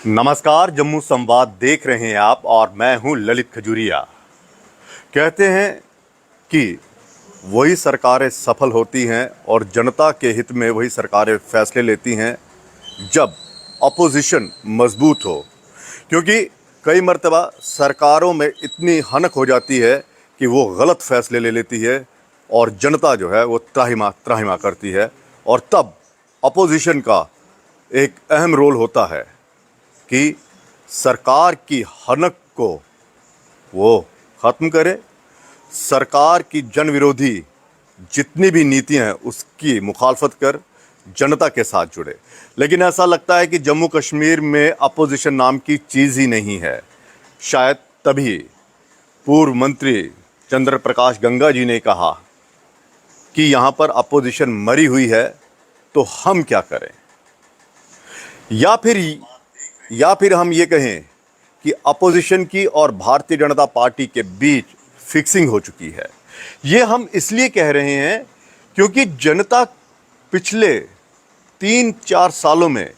नमस्कार, जम्मू संवाद देख रहे हैं आप और मैं हूं ललित खजूरिया। कहते हैं कि वही सरकारें सफल होती हैं और जनता के हित में वही सरकारें फैसले लेती हैं जब अपोजिशन मजबूत हो, क्योंकि कई मर्तबा सरकारों में इतनी हनक हो जाती है कि वो गलत फैसले ले लेती है और जनता जो है वो त्राहिमाम त्राहिमाम करती है, और तब अपोजिशन का एक अहम रोल होता है कि सरकार की हनक को वो ख़त्म करे, सरकार की जन विरोधी जितनी भी नीतियां हैं उसकी मुखालफत कर जनता के साथ जुड़े। लेकिन ऐसा लगता है कि जम्मू कश्मीर में अपोजिशन नाम की चीज़ ही नहीं है। शायद तभी पूर्व मंत्री चंद्र प्रकाश गंगा जी ने कहा कि यहाँ पर अपोजिशन मरी हुई है, तो हम क्या करें। या फिर हम ये कहें कि अपोजिशन की और भारतीय जनता पार्टी के बीच फिक्सिंग हो चुकी है। ये हम इसलिए कह रहे हैं क्योंकि जनता पिछले 3-4 सालों में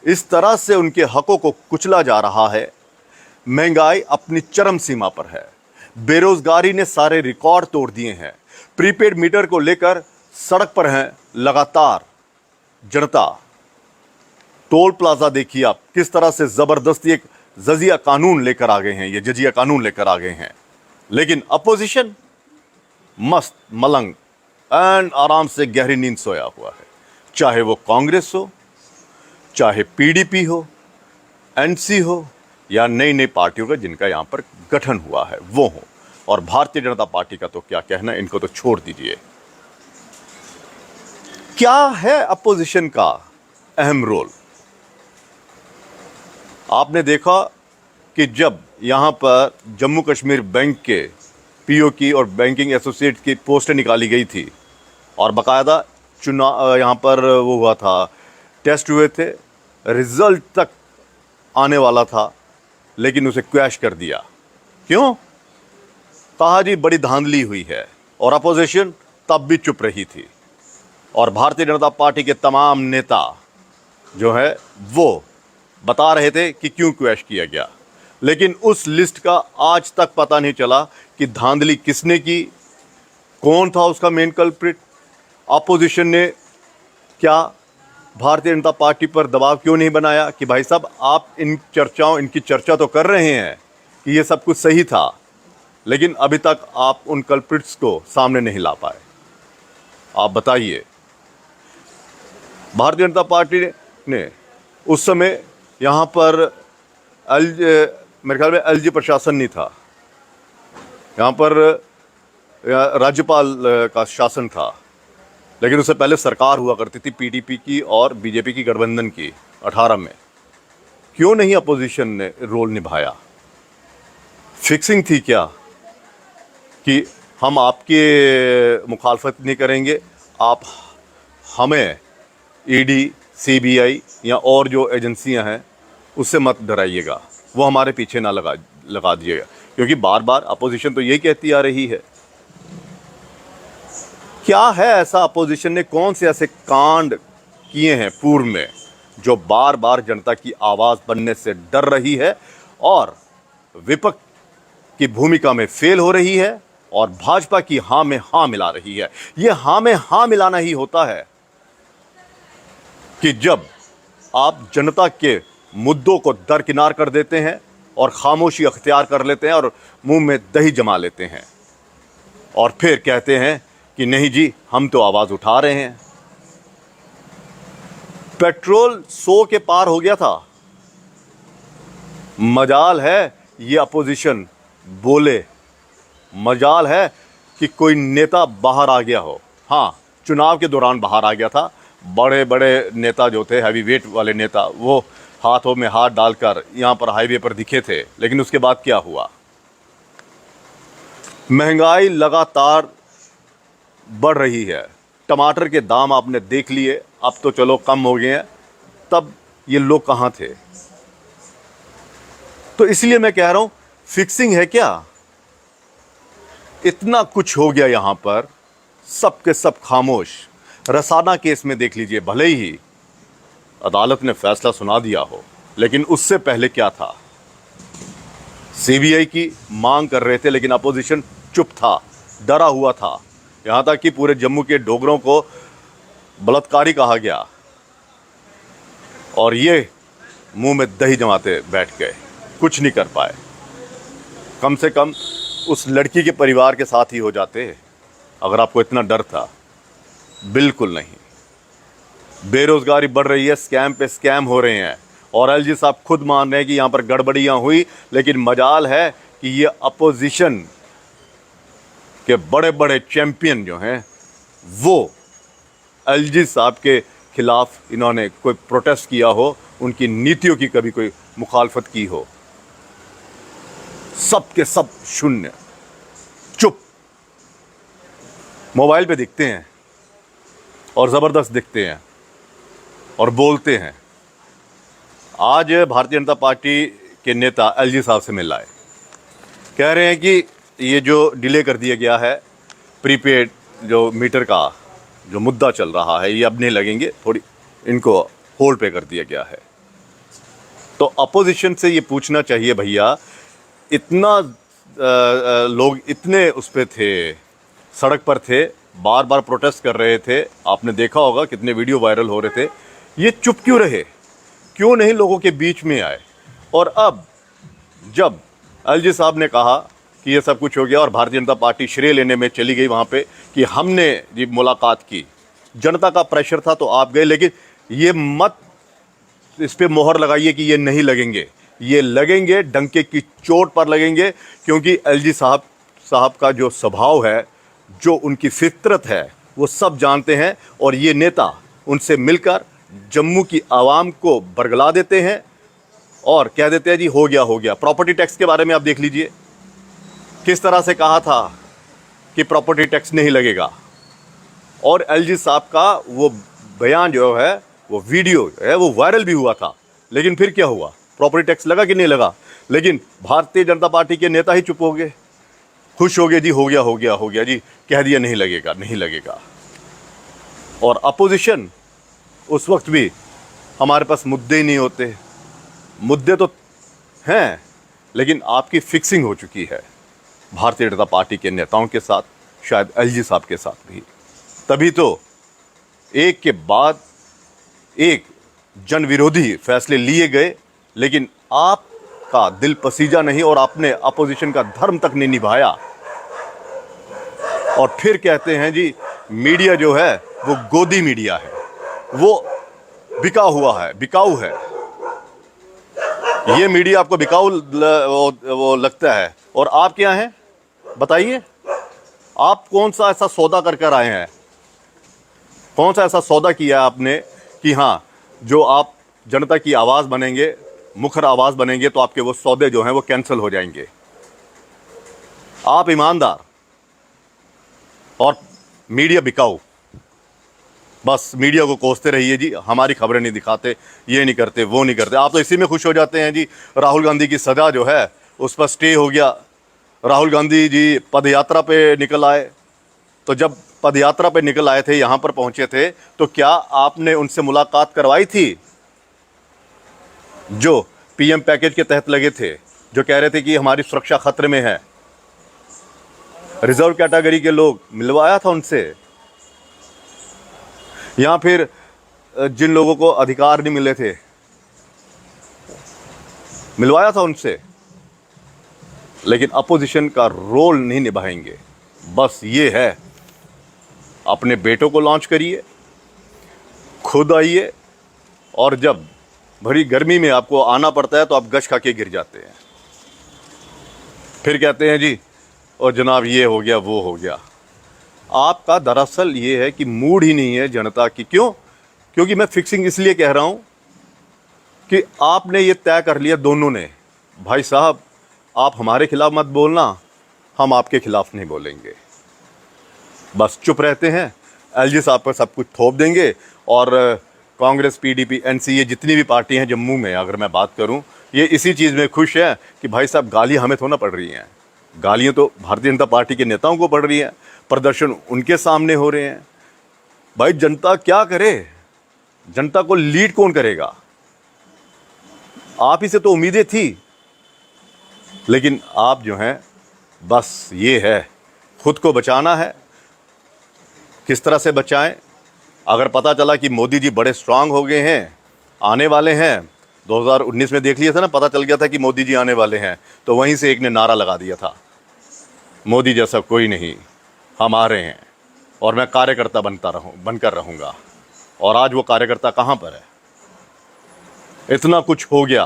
इस तरह से उनके हकों को कुचला जा रहा है। महंगाई अपनी चरम सीमा पर है, बेरोजगारी ने सारे रिकॉर्ड तोड़ दिए हैं, प्रीपेड मीटर को लेकर सड़क पर हैं लगातार जनता। टोल प्लाजा देखिए आप, किस तरह से ज़बरदस्ती एक जजिया कानून लेकर आ गए हैं, ये जजिया कानून लेकर आ गए हैं। लेकिन अपोजिशन मस्त मलंग एंड आराम से गहरी नींद सोया हुआ है, चाहे वो कांग्रेस हो, चाहे पीडीपी हो, एनसी हो, या नई नई पार्टियों का जिनका यहाँ पर गठन हुआ है वो हो। और भारतीय जनता पार्टी का तो क्या कहना, इनको तो छोड़ दीजिए। क्या है अपोजिशन का अहम रोल? आपने देखा कि जब यहाँ पर जम्मू कश्मीर बैंक के पीओ की और बैंकिंग एसोसिएट की पोस्टें निकाली गई थी और बाकायदा चुनाव यहाँ पर वो हुआ था, टेस्ट हुए थे, रिजल्ट तक आने वाला था, लेकिन उसे क्वैश कर दिया। क्यों? कहा जी बड़ी धांधली हुई है, और अपोजिशन तब भी चुप रही थी। और भारतीय जनता पार्टी के तमाम नेता जो है वो बता रहे थे कि क्यों क्वैश किया गया, लेकिन उस लिस्ट का आज तक पता नहीं चला कि धांधली किसने की, कौन था उसका मेन कल्प्रिट। अपोजिशन ने क्या भारतीय जनता पार्टी पर दबाव क्यों नहीं बनाया कि भाई साहब आप इनकी चर्चा तो कर रहे हैं कि ये सब कुछ सही था, लेकिन अभी तक आप उन कल्प्रिट्स को सामने नहीं ला पाए। आप बताइए। भारतीय जनता पार्टी ने उस समय यहाँ पर मेरे ख्याल में एलजी प्रशासन नहीं था, यहाँ पर राज्यपाल का शासन था, लेकिन उससे पहले सरकार हुआ करती थी पीडीपी की और बीजेपी की गठबंधन की 18 में। क्यों नहीं अपोजिशन ने रोल निभाया? फिक्सिंग थी क्या कि हम आपके मुखालफत नहीं करेंगे, आप हमें ईडी, सीबीआई या और जो एजेंसियां हैं उससे मत डराइएगा, वो हमारे पीछे ना लगा दीजिएगा, क्योंकि बार बार अपोजिशन तो यही कहती आ रही है। क्या है ऐसा अपोजिशन ने, कौन से ऐसे कांड किए हैं पूर्व में जो बार बार जनता की आवाज़ बनने से डर रही है और विपक्ष की भूमिका में फेल हो रही है और भाजपा की हाँ में हाँ मिला रही है? ये हाँ में हाँ मिलाना ही होता है कि जब आप जनता के मुद्दों को दरकिनार कर देते हैं और खामोशी अख्तियार कर लेते हैं और मुंह में दही जमा लेते हैं और फिर कहते हैं कि नहीं जी हम तो आवाज़ उठा रहे हैं। पेट्रोल 100 के पार हो गया था। मजाल है ये अपोजिशन बोले, मजाल है कि कोई नेता बाहर आ गया हो। हाँ, चुनाव के दौरान बाहर आ गया था। बड़े बड़े नेता जो थे, हैवी वेट वाले नेता, वो हाथों में हाथ डालकर यहाँ पर हाईवे पर दिखे थे, लेकिन उसके बाद क्या हुआ? महंगाई लगातार बढ़ रही है। टमाटर के दाम आपने देख लिए, अब तो चलो कम हो गए हैं, तब ये लोग कहाँ थे? तो इसलिए मैं कह रहा हूँ फिक्सिंग है क्या? इतना कुछ हो गया यहाँ पर, सब के सब खामोश। रसाना केस में देख लीजिए, भले ही अदालत ने फैसला सुना दिया हो, लेकिन उससे पहले क्या था, सीबीआई की मांग कर रहे थे लेकिन अपोजिशन चुप था, डरा हुआ था। यहां तक कि पूरे जम्मू के डोगरों को बलात्कारी कहा गया और ये मुंह में दही जमाते बैठ गए, कुछ नहीं कर पाए। कम से कम उस लड़की के परिवार के साथ ही हो जाते अगर आपको इतना डर था। बिल्कुल नहीं। बेरोजगारी बढ़ रही है, स्कैम पे स्कैम हो रहे हैं और एलजी साहब खुद मान रहे हैं कि यहां पर गड़बड़ियां हुई, लेकिन मजाल है कि ये अपोजिशन के बड़े बड़े चैंपियन जो हैं वो एलजी साहब के खिलाफ इन्होंने कोई प्रोटेस्ट किया हो, उनकी नीतियों की कभी कोई मुखालफत की हो। सब के सब शून्य, चुप। मोबाइल पे दिखते हैं और ज़बरदस्त दिखते हैं और बोलते हैं। आज भारतीय जनता पार्टी के नेता एलजी साहब से मिल आए, कह रहे हैं कि ये जो डिले कर दिया गया है प्रीपेड जो मीटर का जो मुद्दा चल रहा है, ये अब नहीं लगेंगे, थोड़ी इनको होल्ड पे कर दिया गया है। तो अपोजिशन से ये पूछना चाहिए, भैया इतना लोग इतने उस पे थे, सड़क पर थे, बार बार प्रोटेस्ट कर रहे थे, आपने देखा होगा कितने वीडियो वायरल हो रहे थे, ये चुप क्यों रहे, क्यों नहीं लोगों के बीच में आए? और अब जब एलजी साहब ने कहा कि ये सब कुछ हो गया और भारतीय जनता पार्टी श्रेय लेने में चली गई वहाँ पे कि हमने ये मुलाकात की, जनता का प्रेशर था तो आप गए, लेकिन ये मत इस पे मोहर लगाइए कि ये नहीं लगेंगे, ये लगेंगे, डंके की चोट पर लगेंगे, क्योंकि एलजी साहब का जो स्वभाव है, जो उनकी फितरत है, वो सब जानते हैं। और ये नेता उनसे मिलकर जम्मू की आवाम को बरगला देते हैं और कह देते हैं जी हो गया। प्रॉपर्टी टैक्स के बारे में आप देख लीजिए, किस तरह से कहा था कि प्रॉपर्टी टैक्स नहीं लगेगा, और एलजी साहब का वो बयान जो है, वो वीडियो है, वो वायरल भी हुआ था। लेकिन फिर क्या हुआ, प्रॉपर्टी टैक्स लगा कि नहीं लगा? लेकिन भारतीय जनता पार्टी के नेता ही चुप हो गए, खुश हो गए जी हो गया जी, कह दिया नहीं लगेगा। और अपोजिशन उस वक्त भी हमारे पास मुद्दे ही नहीं होते, मुद्दे तो हैं लेकिन आपकी फिक्सिंग हो चुकी है भारतीय जनता पार्टी के नेताओं के साथ, शायद एलजी साहब के साथ भी। तभी तो एक के बाद एक जन विरोधी फैसले लिए गए, लेकिन आपका दिल पसीजा नहीं और आपने अपोजिशन का धर्म तक नहीं निभाया। और फिर कहते हैं जी मीडिया जो है वो गोदी मीडिया है, वो बिका हुआ है, बिकाऊ है। ये मीडिया आपको बिकाऊ वो लगता है, और आप क्या हैं बताइए? आप कौन सा ऐसा सौदा कर आए हैं, कौन सा ऐसा सौदा किया आपने कि हाँ जो आप जनता की आवाज़ बनेंगे, मुखर आवाज़ बनेंगे, तो आपके वो सौदे जो हैं वो कैंसिल हो जाएंगे? आप ईमानदार और मीडिया बिकाऊ। बस मीडिया को कोसते रहिए जी, हमारी खबरें नहीं दिखाते, ये नहीं करते, वो नहीं करते। आप तो इसी में खुश हो जाते हैं जी। राहुल गांधी की सज़ा जो है उस पर स्टे हो गया, राहुल गांधी जी पदयात्रा पे निकल आए। तो जब पदयात्रा पे निकल आए थे, यहाँ पर पहुँचे थे, तो क्या आपने उनसे मुलाकात करवाई थी जो पीएम पैकेज के तहत लगे थे, जो कह रहे थे कि हमारी सुरक्षा खतरे में है? रिजर्व कैटेगरी के लोग, मिलवाया था उनसे? या फिर जिन लोगों को अधिकार नहीं मिले थे, मिलवाया था उनसे? लेकिन अपोजिशन का रोल नहीं निभाएंगे। बस ये है, अपने बेटों को लॉन्च करिए, खुद आइए, और जब भरी गर्मी में आपको आना पड़ता है तो आप गश खा के गिर जाते हैं। फिर कहते हैं जी और जनाब ये हो गया वो हो गया। आपका दरअसल ये है कि मूड ही नहीं है जनता की। क्यों? क्योंकि मैं फिक्सिंग इसलिए कह रहा हूं कि आपने ये तय कर लिया दोनों ने, भाई साहब आप हमारे खिलाफ मत बोलना, हम आपके खिलाफ नहीं बोलेंगे। बस चुप रहते हैं, एलजी साहब पर सब कुछ थोप देंगे। और कांग्रेस, पीडीपी, एनसीए, जितनी भी पार्टी हैं जम्मू में, अगर मैं बात करूं, ये इसी चीज़ में खुश है कि भाई साहब गालियां हमें थोड़ा पड़ रही हैं, गालियां तो भारतीय जनता पार्टी के नेताओं को पड़ रही हैं, प्रदर्शन उनके सामने हो रहे हैं। भाई जनता क्या करे? जनता को लीड कौन करेगा? आप ही से तो उम्मीदें थी, लेकिन आप जो हैं बस ये है, खुद को बचाना है। किस तरह से बचाएं? अगर पता चला कि मोदी जी बड़े स्ट्रांग हो गए हैं, आने वाले हैं, 2019 में देख लिया था ना, पता चल गया था कि मोदी जी आने वाले हैं, तो वहीं से एक ने नारा लगा दिया था, मोदी जैसा कोई नहीं, हम आ रहे हैं और मैं कार्यकर्ता बनकर रहूंगा। और आज वो कार्यकर्ता कहां पर है? इतना कुछ हो गया,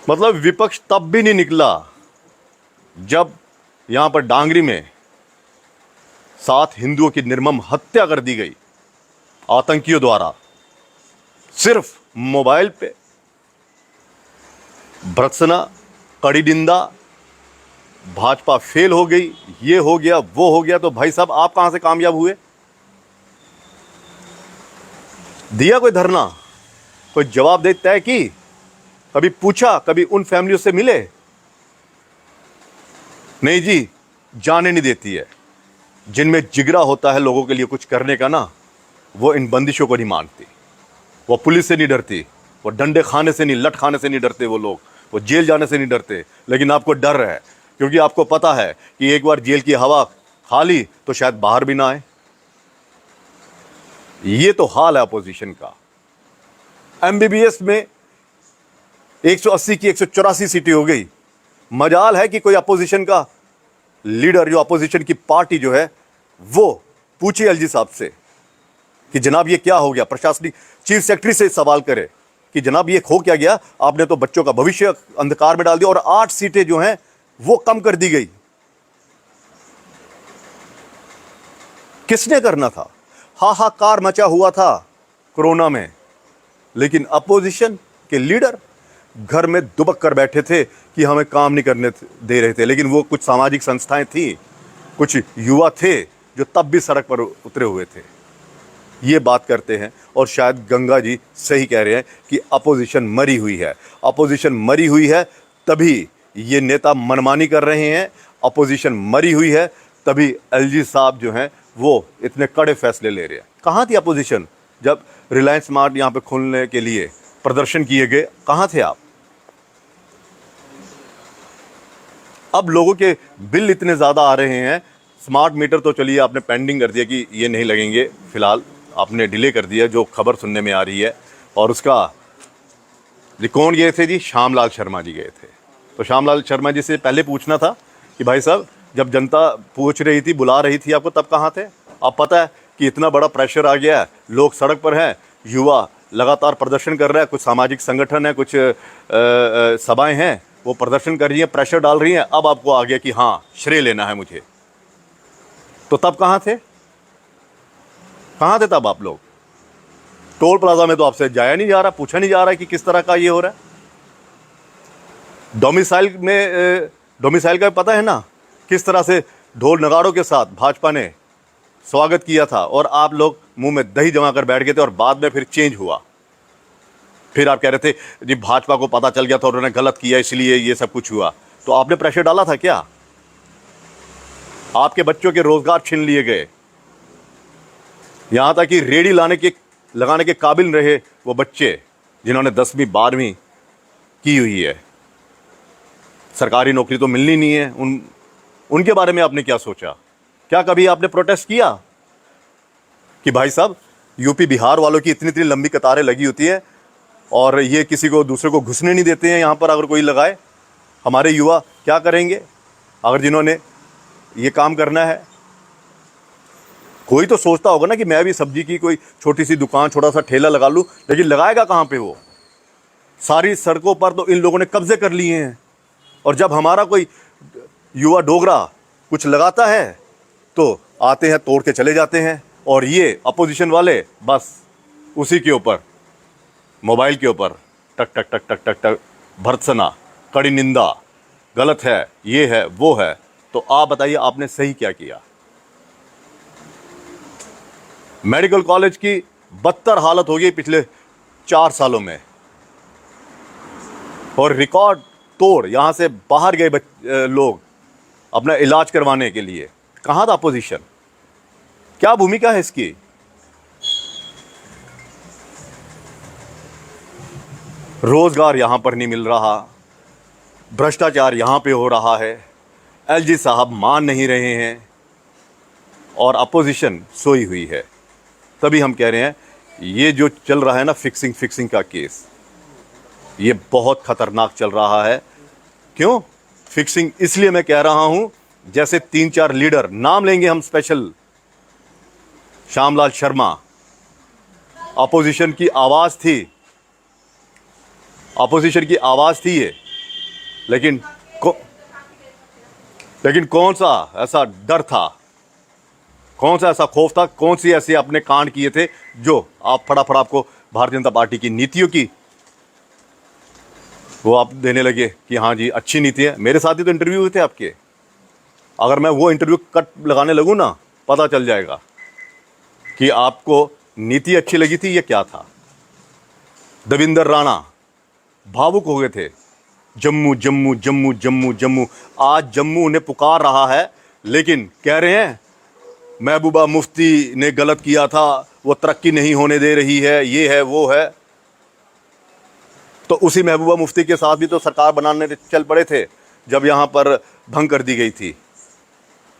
मतलब विपक्ष तब भी नहीं निकला जब यहां पर डांगरी में 7 हिंदुओं की निर्मम हत्या कर दी गई आतंकियों द्वारा, सिर्फ मोबाइल पे भर्त्सना, कड़ी निंदा, भाजपा फेल हो गई, ये हो गया वो हो गया। तो भाई साहब आप कहां से कामयाब हुए? दिया कोई धरना, कोई जवाबदेही तय की, कभी पूछा, कभी उन फैमिलियों से मिले? नहीं जी, जाने नहीं देती है। जिनमें जिगरा होता है लोगों के लिए कुछ करने का ना, वो इन बंदिशों को नहीं मानती। वो पुलिस से नहीं डरती, वो डंडे खाने से नहीं, लठ खाने से नहीं डरते वो लोग, वो जेल जाने से नहीं डरते। लेकिन आपको डर है, क्योंकि आपको पता है कि एक बार जेल की हवा खा ली तो शायद बाहर भी ना आए। ये तो हाल है अपोजिशन का। एमबीबीएस में 180 की 184 सीटें हो गई। मजाल है कि कोई अपोजिशन का लीडर, जो अपोजिशन की पार्टी जो है, वो पूछे एलजी साहब से कि जनाब ये क्या हो गया। प्रशासनिक चीफ सेक्रेटरी से सवाल करे कि जनाब ये हो क्या गया, आपने तो बच्चों का भविष्य अंधकार में डाल दिया। और 8 सीटें जो हैं वो कम कर दी गई। किसने करना था? हाहाकार मचा हुआ था कोरोना में, लेकिन अपोजिशन के लीडर घर में दुबक कर बैठे थे कि हमें काम नहीं करने दे रहे थे। लेकिन वो कुछ सामाजिक संस्थाएं थी, कुछ युवा थे जो तब भी सड़क पर उतरे हुए थे। ये बात करते हैं, और शायद गंगा जी सही कह रहे हैं कि अपोजिशन मरी हुई है। अपोजिशन मरी हुई है तभी ये नेता मनमानी कर रहे हैं। अपोजिशन मरी हुई है तभी एलजी साहब जो हैं वो इतने कड़े फैसले ले रहे हैं। कहाँ थी अपोजिशन जब रिलायंस मार्ट यहाँ पे खोलने के लिए प्रदर्शन किए गए? कहाँ थे आप? अब लोगों के बिल इतने ज़्यादा आ रहे हैं। स्मार्ट मीटर तो चलिए आपने पेंडिंग कर दिया कि ये नहीं लगेंगे, फिलहाल आपने डिले कर दिया, जो खबर सुनने में आ रही है। और उसका कौन गए थे जी? श्यामलाल शर्मा जी गए थे। तो श्यामलाल शर्मा जी से पहले पूछना था कि भाई साहब, जब जनता पूछ रही थी, बुला रही थी आपको, तब कहाँ थे आप? पता है कि इतना बड़ा प्रेशर आ गया है, लोग सड़क पर हैं, युवा लगातार प्रदर्शन कर रहा है, कुछ सामाजिक संगठन है, कुछ सभाएं हैं, वो प्रदर्शन कर रही हैं, प्रेशर डाल रही हैं। अब आपको आ गया कि हाँ, श्रेय लेना है मुझे। तो तब कहाँ थे? कहाँ थे तब आप लोग? टोल प्लाजा में तो आपसे जाया नहीं जा रहा, पूछा नहीं जा रहा कि किस तरह का ये हो रहा है। डोमिसाइल का पता है ना, किस तरह से ढोल नगाड़ों के साथ भाजपा ने स्वागत किया था, और आप लोग मुंह में दही जमा कर बैठ गए थे। और बाद में फिर चेंज हुआ, फिर आप कह रहे थे जी भाजपा को पता चल गया था, उन्होंने गलत किया इसलिए ये सब कुछ हुआ। तो आपने प्रेशर डाला था क्या? आपके बच्चों के रोजगार छीन लिए गए, यहां तक कि रेडी लगाने के काबिल रहे वो बच्चे जिन्होंने 10वीं 12वीं की हुई है, सरकारी नौकरी तो मिलनी नहीं है। उनके बारे में आपने क्या सोचा? क्या कभी आपने प्रोटेस्ट किया कि भाई साहब, यूपी बिहार वालों की इतनी इतनी लंबी कतारें लगी होती हैं और ये किसी को दूसरे को घुसने नहीं देते हैं यहाँ पर? अगर कोई लगाए, हमारे युवा क्या करेंगे अगर जिन्होंने ये काम करना है? कोई तो सोचता होगा ना कि मैं भी सब्जी की कोई छोटी सी दुकान, छोटा सा ठेला लगा लूँ, लेकिन लगाएगा कहाँ पे वो? सारी सड़कों पर तो इन लोगों ने कब्जे कर लिए हैं। और जब हमारा कोई युवा डोगरा कुछ लगाता है तो आते हैं, तोड़ के चले जाते हैं। और ये अपोजिशन वाले बस उसी के ऊपर, मोबाइल के ऊपर टक टक टक टक टक टक भर्त्सना, कड़ी निंदा, गलत है, ये है वो है। तो आप बताइए आपने सही क्या किया? मेडिकल कॉलेज की बदतर हालत हो गई पिछले 4 सालों में, और रिकॉर्ड तोड़ यहां से बाहर गए लोग अपना इलाज करवाने के लिए। कहां था अपोजिशन? क्या भूमिका है इसकी? रोज़गार यहाँ पर नहीं मिल रहा, भ्रष्टाचार यहाँ पे हो रहा है, एलजी साहब मान नहीं रहे हैं और अपोजिशन सोई हुई है। तभी हम कह रहे हैं ये जो चल रहा है ना फिक्सिंग का केस, ये बहुत खतरनाक चल रहा है। क्यों फिक्सिंग? इसलिए मैं कह रहा हूं, जैसे 3-4 लीडर नाम लेंगे हम स्पेशल, श्यामलाल शर्मा अपोजिशन की आवाज थी, अपोजिशन की आवाज थी ये, लेकिन कौन सा ऐसा डर था, कौन सा ऐसा खौफ था, कौन सी ऐसे आपने कांड किए थे जो आप फटाफट आपको भारतीय जनता पार्टी की नीतियों की वो आप देने लगे कि हाँ जी अच्छी नीति है। मेरे साथ ही तो इंटरव्यू हुए थे आपके, अगर मैं वो इंटरव्यू कट लगाने लगूँ ना, पता चल जाएगा कि आपको नीति अच्छी लगी थी या क्या था। देवेंद्र राणा भावुक हो गए थे, जम्मू जम्मू जम्मू जम्मू जम्मू। आज जम्मू उन्हें पुकार रहा है, लेकिन कह रहे हैं महबूबा मुफ्ती ने गलत किया था, वो तरक्की नहीं होने दे रही है, ये है वो है। तो उसी महबूबा मुफ्ती के साथ भी तो सरकार बनाने चल पड़े थे जब यहाँ पर भंग कर दी गई थी।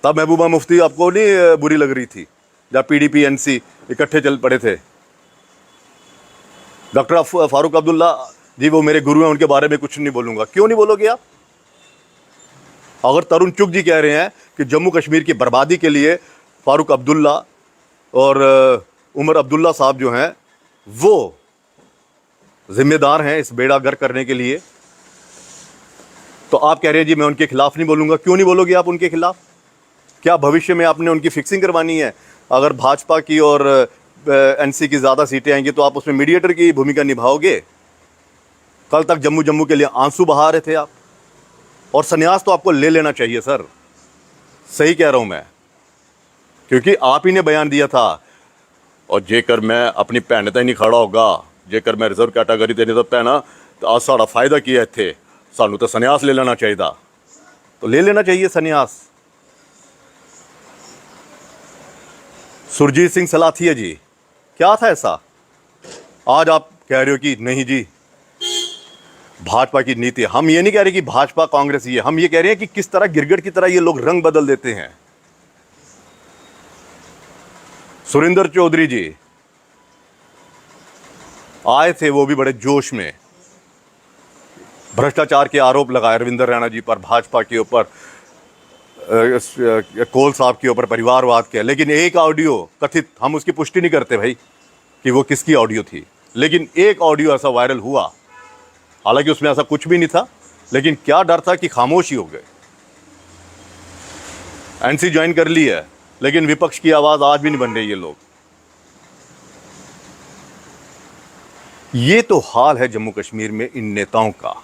तब महबूबा मुफ्ती आपको नहीं बुरी लग रही थी जब पीडीपी एनसी इकट्ठे चल पड़े थे। डॉक्टर फारूक अब्दुल्ला जी वो मेरे गुरु हैं, उनके बारे में कुछ नहीं बोलूँगा। क्यों नहीं बोलोगे आप? अगर तरुण चुग जी कह रहे हैं कि जम्मू कश्मीर की बर्बादी के लिए फारूक अब्दुल्ला और उमर अब्दुल्ला साहब जो हैं वो जिम्मेदार हैं इस बेड़ा गर्क करने के लिए, तो आप कह रहे हैं जी मैं उनके खिलाफ नहीं बोलूँगा। क्यों नहीं बोलोगे आप उनके खिलाफ? क्या भविष्य में आपने उनकी फिक्सिंग करवानी है? अगर भाजपा की और एनसी की ज़्यादा सीटें आएंगी तो आप उसमें मीडिएटर की भूमिका निभाओगे। कल तक जम्मू के लिए आंसू बहा रहे थे आप, और संन्यास तो आपको ले लेना चाहिए सर। सही कह रहा हूँ मैं, क्योंकि आप ही ने बयान दिया था, और जेकर मैं अपनी भैन ते नहीं खड़ा होगा, जेकर मैं रिजर्व कैटागरी ते नहीं तो भैना तो आज साड़ा फायदा किया इत्थे, सानू तो संन्यास ले लेना चाहिए। तो ले लेना चाहिए संन्यास। सुरजीत सिंह सलाथिया जी, क्या था ऐसा? आज आप कह रहे हो कि नहीं जी भाजपा की नीति। हम ये नहीं कह रहे कि भाजपा कांग्रेस ये, हम ये कह रहे हैं कि किस तरह गिरगिट की तरह ये लोग रंग बदल देते हैं। सुरेंद्र चौधरी जी आए थे, वो भी बड़े जोश में, भ्रष्टाचार के आरोप लगाए रविंद्र रैना जी पर, भाजपा के ऊपर, कोल साहब के ऊपर, परिवारवाद के। लेकिन एक ऑडियो कथित, हम उसकी पुष्टि नहीं करते भाई कि वो किसकी ऑडियो थी, लेकिन एक ऑडियो ऐसा वायरल हुआ, हालांकि उसमें ऐसा कुछ भी नहीं था, लेकिन क्या डर था कि खामोशी हो गए। एनसी ज्वाइन कर ली है, लेकिन विपक्ष की आवाज आज भी नहीं बन रही ये लोग। ये तो हाल है जम्मू कश्मीर में इन नेताओं का।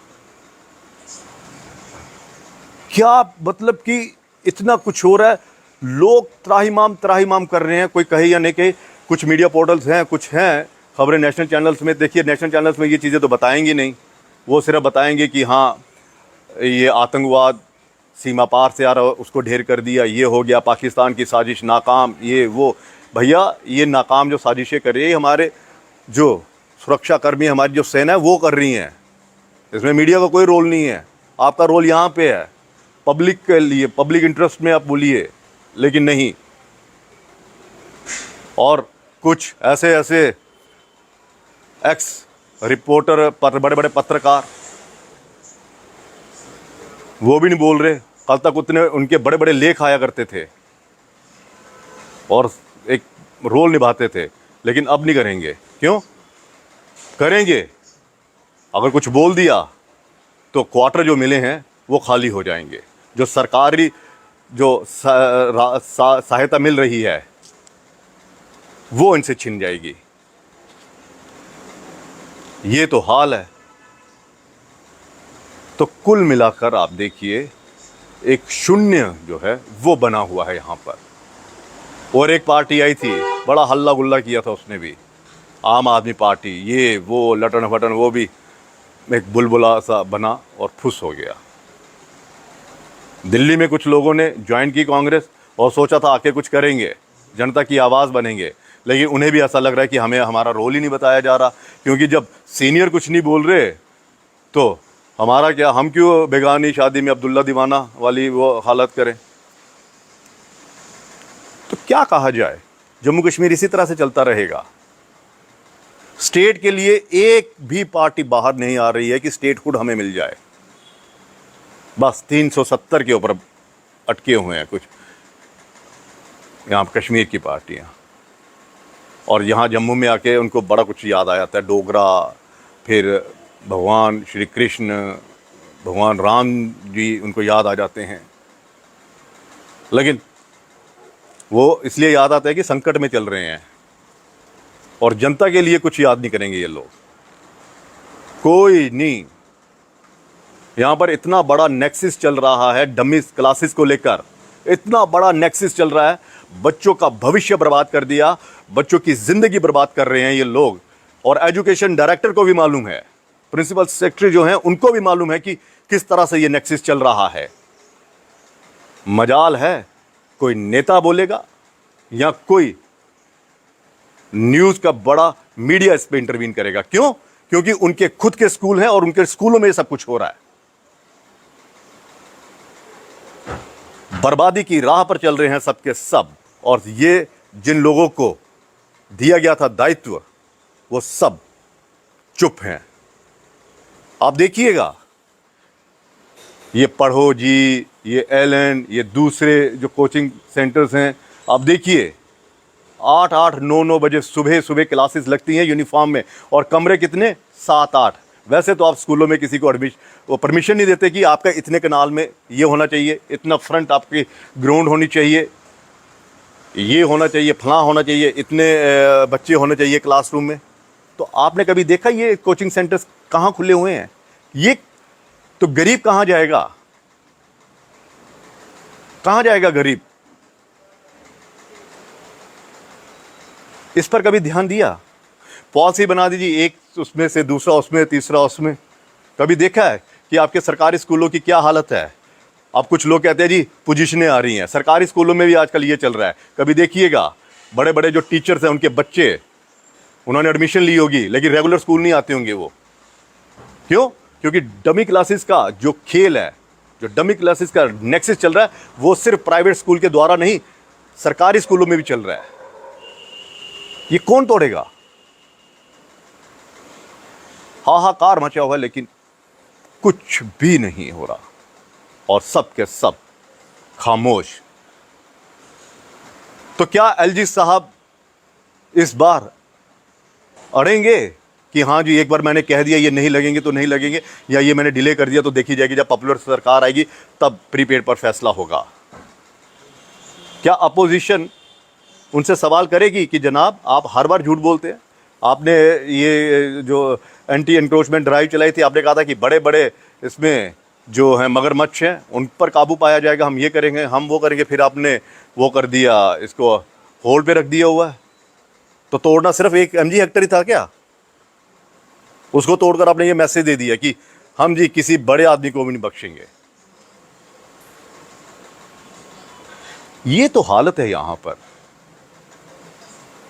क्या मतलब कि इतना कुछ हो रहा है, लोग त्राहिमाम कर रहे हैं, कोई कहे या नहीं कहे। कुछ मीडिया पोर्टल्स हैं, कुछ हैं खबरें नेशनल चैनल्स में। देखिए नेशनल चैनल्स में ये चीज़ें तो बताएंगे नहीं, वो सिर्फ बताएंगे कि हाँ ये आतंकवाद सीमा पार से आ रहा, उसको ढेर कर दिया, ये हो गया, पाकिस्तान की साजिश नाकाम, ये वो। भैया ये नाकाम जो साजिशें कर रही है हमारे जो सुरक्षा कर्मी, हमारी जो सेना है वो कर रही हैं, इसमें मीडिया का कोई रोल नहीं है। आपका रोल यहाँ पे है पब्लिक के लिए, पब्लिक इंटरेस्ट में आप बोलिए, लेकिन नहीं। और कुछ ऐसे एक्स रिपोर्टर, बड़े बड़े पत्रकार, वो भी नहीं बोल रहे। कल तक उतने उनके बड़े बड़े लेख आया करते थे और एक रोल निभाते थे, लेकिन अब नहीं करेंगे। क्यों करेंगे? अगर कुछ बोल दिया तो क्वार्टर जो मिले हैं वो खाली हो जाएंगे, जो सरकारी जो सहायता मिल रही है वो इनसे छिन जाएगी। ये तो हाल है। तो कुल मिलाकर आप देखिए एक शून्य जो है वो बना हुआ है यहाँ पर। और एक पार्टी आई थी, बड़ा हल्ला गुल्ला किया था उसने भी, आम आदमी पार्टी, ये वो लटन फटन, वो भी एक बुलबुला सा बना और फुस हो गया। दिल्ली में कुछ लोगों ने ज्वाइन की कांग्रेस और सोचा था आके कुछ करेंगे, जनता की आवाज़ बनेंगे, लेकिन उन्हें भी ऐसा लग रहा है कि हमें हमारा रोल ही नहीं बताया जा रहा। क्योंकि जब सीनियर कुछ नहीं बोल रहे तो हमारा क्या, हम क्यों बेगानी शादी में अब्दुल्ला दीवाना वाली वो हालत करें? तो क्या कहा जाए, जम्मू कश्मीर इसी तरह से चलता रहेगा। स्टेट के लिए एक भी पार्टी बाहर नहीं आ रही है कि स्टेटहुड हमें मिल जाए। बस 370 के ऊपर अटके हुए हैं कुछ यहाँ कश्मीर की पार्टियां, और यहाँ जम्मू में आके उनको बड़ा कुछ याद आ जाता है, डोगरा, फिर भगवान श्री कृष्ण, भगवान राम जी उनको याद आ जाते हैं। लेकिन वो इसलिए याद आता है कि संकट में चल रहे हैं, और जनता के लिए कुछ याद नहीं करेंगे ये लोग, कोई नहीं। यहाँ पर इतना बड़ा नेक्सिस चल रहा है डमी क्लासेस को लेकर, इतना बड़ा नेक्सिस चल रहा है, बच्चों का भविष्य बर्बाद कर दिया, बच्चों की जिंदगी बर्बाद कर रहे हैं ये लोग। और एजुकेशन डायरेक्टर को भी मालूम है, प्रिंसिपल सेक्रेटरी जो हैं उनको भी मालूम है कि किस तरह से ये नेक्सिस चल रहा है। मजाल है कोई नेता बोलेगा या कोई न्यूज का बड़ा मीडिया इस पे इंटरवीन करेगा। क्यों? क्योंकि उनके खुद के स्कूल हैं और उनके स्कूलों में ये सब कुछ हो रहा है। बर्बादी की राह पर चल रहे हैं सबके सब, और ये जिन लोगों को दिया गया था दायित्व वो सब चुप हैं। आप देखिएगा, ये पढ़ो जी, ये एलन, ये दूसरे जो कोचिंग सेंटर्स हैं, आप देखिए 8-8, 9-9 बजे सुबह सुबह क्लासेस लगती हैं यूनिफॉर्म में, और कमरे कितने, 7-8। वैसे तो आप स्कूलों में किसी को वो परमिशन नहीं देते कि आपका इतने कनाल में ये होना चाहिए, इतना फ्रंट आपकी ग्राउंड होनी चाहिए, ये होना चाहिए, फलां होना चाहिए, इतने बच्चे होने चाहिए क्लासरूम में। तो आपने कभी देखा ये कोचिंग सेंटर्स कहाँ खुले हुए हैं? ये तो गरीब कहाँ जाएगा, कहाँ जाएगा गरीब? इस पर कभी ध्यान दिया? पॉलिसी बना दीजिए, एक उसमें से दूसरा उसमें, तीसरा उसमें। कभी देखा है कि आपके सरकारी स्कूलों की क्या हालत है? अब कुछ लोग कहते हैं जी पोजीशनें आ रही हैं, सरकारी स्कूलों में भी आजकल ये चल रहा है। कभी देखिएगा बड़े बड़े जो टीचर्स हैं उनके बच्चे, उन्होंने एडमिशन ली होगी लेकिन रेगुलर स्कूल नहीं आते होंगे वो। क्यों? क्योंकि डमी क्लासेस का जो खेल है, जो डमी क्लासेस का नेक्सस चल रहा है, वो सिर्फ प्राइवेट स्कूल के द्वारा नहीं, सरकारी स्कूलों में भी चल रहा है। ये कौन तोड़ेगा? हाहाकार मचा हुआ है, लेकिन कुछ भी नहीं हो रहा, और सब के सब खामोश। तो क्या एलजी साहब इस बार अड़ेंगे कि हाँ जी एक बार मैंने कह दिया ये नहीं लगेंगे तो नहीं लगेंगे, या ये मैंने डिले कर दिया तो देखी जाएगी जब पॉपुलर सरकार आएगी तब प्रीपेड पर फैसला होगा? क्या अपोजिशन उनसे सवाल करेगी कि जनाब आप हर बार झूठ बोलते हैं? आपने ये जो एंटी एनक्रोचमेंट ड्राइव चलाई थी, आपने कहा था कि बड़े बड़े इसमें जो हैं मगरमच्छ हैं उन पर काबू पाया जाएगा, हम ये करेंगे, हम वो करेंगे। फिर आपने वो कर दिया, इसको होल्ड पे रख दिया हुआ है। तो तोड़ना सिर्फ एक MG हेक्टर ही था क्या? उसको तोड़कर आपने ये मैसेज दे दिया कि हम जी किसी बड़े आदमी को भी नहीं बख्शेंगे। ये तो हालत है यहां पर।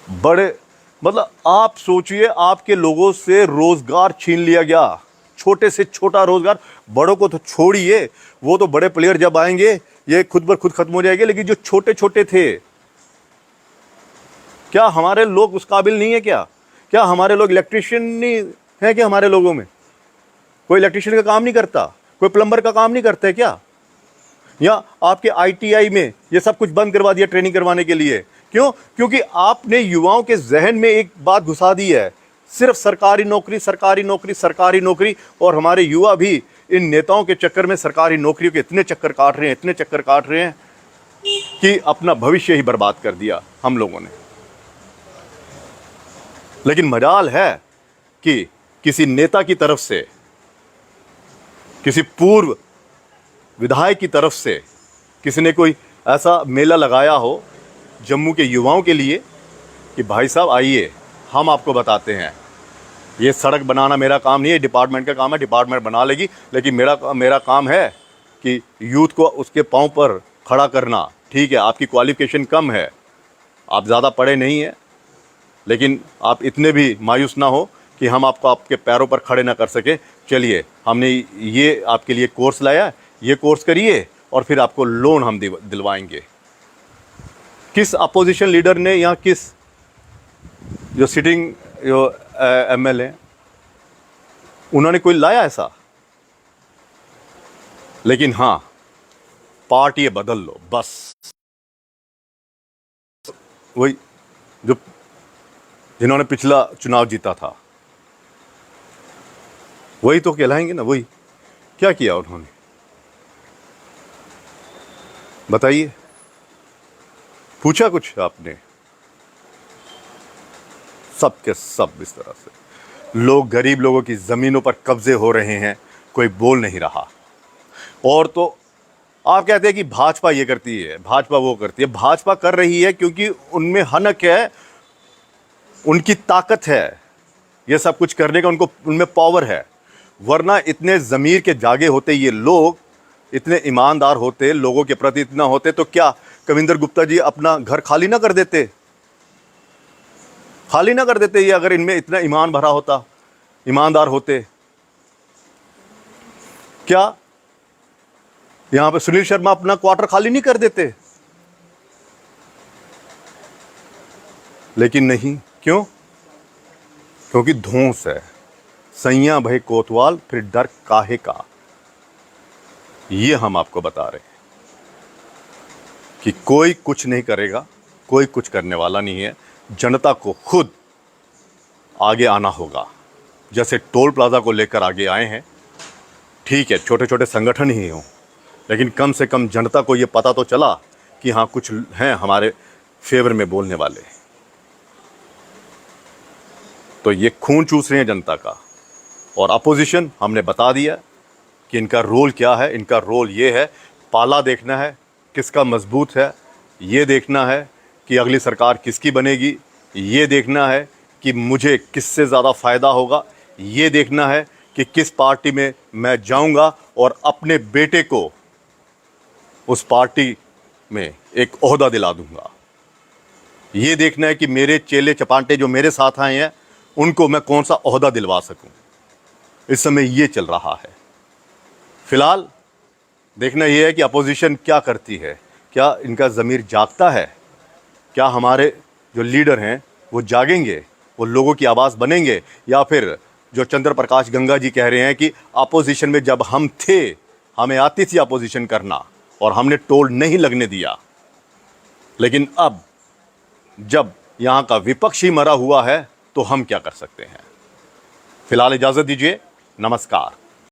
बड़े मतलब आप सोचिए, आपके लोगों से रोजगार छीन लिया गया, छोटे से छोटा रोजगार। बड़ों को तो छोड़िए, वो तो बड़े प्लेयर जब आएंगे ये खुद ब खुद खत्म हो जाएंगे, लेकिन जो छोटे छोटे थे, क्या हमारे लोग उस काबिल नहीं है क्या? क्या हमारे लोग इलेक्ट्रिशियन नहीं है क्या? हमारे लोगों में कोई इलेक्ट्रिशियन का काम नहीं करता, कोई प्लम्बर का काम नहीं करता है क्या? या आपके ITI में ये सब कुछ बंद करवा दिया ट्रेनिंग करवाने के लिए? क्यों? क्योंकि आपने युवाओं के जहन में एक बात घुसा दी है, सिर्फ सरकारी नौकरी, सरकारी नौकरी, सरकारी नौकरी। और हमारे युवा भी इन नेताओं के चक्कर में सरकारी नौकरियों के इतने चक्कर काट रहे हैं, इतने चक्कर काट रहे हैं कि अपना भविष्य ही बर्बाद कर दिया हम लोगों ने। लेकिन मजाल है कि किसी नेता की तरफ से, किसी पूर्व विधायक की तरफ से किसी ने कोई ऐसा मेला लगाया हो जम्मू के युवाओं के लिए कि भाई साहब आइए हम आपको बताते हैं, ये सड़क बनाना मेरा काम नहीं है, डिपार्टमेंट का काम है, डिपार्टमेंट बना लेगी, लेकिन मेरा काम है कि यूथ को उसके पांव पर खड़ा करना। ठीक है, आपकी क्वालिफिकेशन कम है, आप ज़्यादा पढ़े नहीं हैं, लेकिन आप इतने भी मायूस ना हो कि हम आपको आपके पैरों पर खड़े ना कर सके, चलिए हमने ये आपके लिए कोर्स लाया, ये कोर्स करिए और फिर आपको लोन हम दिलवाएंगे। किस अपोजिशन लीडर ने या किस जो सिटिंग जो एमएलए उन्होंने कोई लाया ऐसा? लेकिन हाँ, पार्टी बदल लो बस। वही जो जिन्होंने पिछला चुनाव जीता था वही तो कहलाएंगे ना। वही क्या किया उन्होंने, बताइए? पूछा कुछ आपने? सब के सब इस तरह से लोग, गरीब लोगों की ज़मीनों पर कब्जे हो रहे हैं, कोई बोल नहीं रहा। और तो आप कहते हैं कि भाजपा ये करती है, भाजपा वो करती है। भाजपा कर रही है क्योंकि उनमें हनक है, उनकी ताकत है, ये सब कुछ करने का उनको उनमें पावर है। वरना इतने ज़मीर के जागे होते ये लोग, इतने ईमानदार होते, लोगों के प्रति इतना होते, तो क्या कविंदर गुप्ता जी अपना घर खाली ना कर देते? खाली ना कर देते ये, अगर इनमें इतना ईमान भरा होता, ईमानदार होते। क्या यहां पे सुनील शर्मा अपना क्वार्टर खाली नहीं कर देते? लेकिन नहीं, क्यों? क्योंकि धौंस है। सैया भय कोतवाल, फिर डर काहे का। ये हम आपको बता रहे हैं कि कोई कुछ नहीं करेगा, कोई कुछ करने वाला नहीं है। जनता को खुद आगे आना होगा। जैसे टोल प्लाजा को लेकर आगे आए हैं, ठीक है, छोटे छोटे संगठन ही हों, लेकिन कम से कम जनता को ये पता तो चला कि हाँ कुछ हैं हमारे फेवर में बोलने वाले। तो ये खून चूस रहे हैं जनता का। और अपोजिशन, हमने बता दिया कि इनका रोल क्या है। इनका रोल ये है, पाला देखना है किसका मजबूत है, ये देखना है कि अगली सरकार किसकी बनेगी, ये देखना है कि मुझे किससे ज़्यादा फ़ायदा होगा, ये देखना है कि किस पार्टी में मैं जाऊंगा और अपने बेटे को उस पार्टी में एक ओहदा दिला दूंगा। ये देखना है कि मेरे चेले चपाटे जो मेरे साथ आए हैं उनको मैं कौन सा ओहदा दिलवा सकूं। इस समय ये चल रहा है। फिलहाल देखना यह है कि अपोजिशन क्या करती है, क्या इनका ज़मीर जागता है, क्या हमारे जो लीडर हैं वो जागेंगे, वो लोगों की आवाज़ बनेंगे, या फिर जो चंद्र प्रकाश गंगा जी कह रहे हैं कि अपोजिशन में जब हम थे हमें आती थी अपोजिशन करना और हमने टोल नहीं लगने दिया, लेकिन अब जब यहाँ का विपक्ष ही मरा हुआ है तो हम क्या कर सकते हैं। फिलहाल इजाज़त दीजिए, नमस्कार।